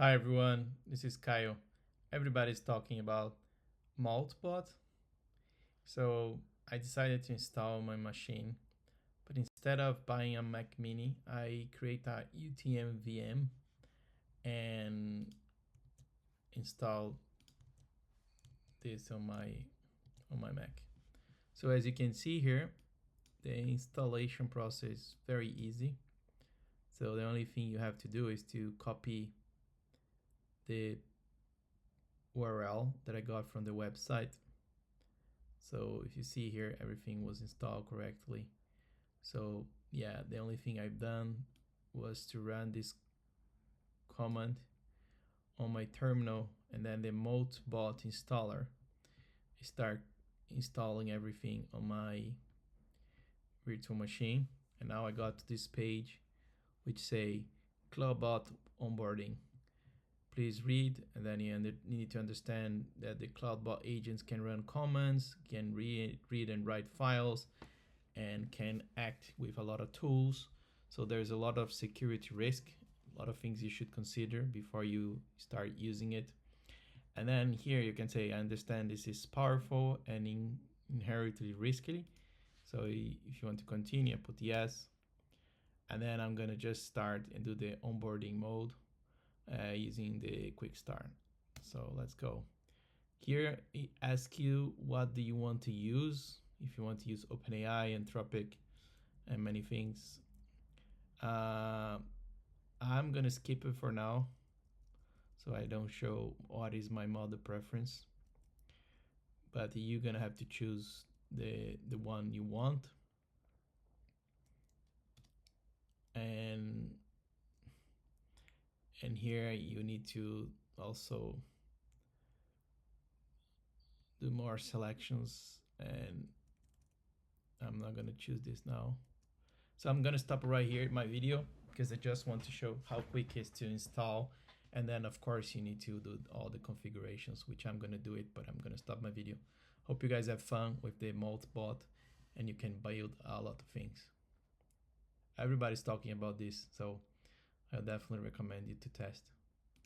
Hi everyone, this is Kyle. Everybody's talking about Moltbot, so I decided to install my machine. But instead of buying a Mac Mini, I create a UTM VM and install this on my Mac. So as you can see here, the installation process is very easy. So the only thing you have to do is to copy the URL that I got from the website. So if you see here, everything was installed correctly. So yeah, the only thing I've done was to run this command on my terminal, and then the Moltbot installer start installing everything on my virtual machine. And now I got to this page which say Clawdbot onboarding. Please read, and then you need to understand that the Clawdbot agents can run commands, can read and write files, and can act with a lot of tools. So there's a lot of security risk, a lot of things you should consider before you start using it. And then here you can say, I understand this is powerful and inherently risky. So if you want to continue, put yes. And then I'm gonna just start and do the onboarding mode using the quick start. So let's go. Here it asks you what do you want to use. If you want to use OpenAI, Anthropic, and many things. I'm gonna skip it for now, so I don't show what is my model preference. But you're gonna have to choose the one you want. And here you need to also do more selections, and I'm not gonna choose this now. So I'm gonna stop right here in my video because I just want to show how quick it is to install. And then of course you need to do all the configurations, which I'm gonna do it, but I'm gonna stop my video. Hope you guys have fun with the Moltbot and you can build a lot of things. Everybody's talking about this, so I definitely recommend you to test.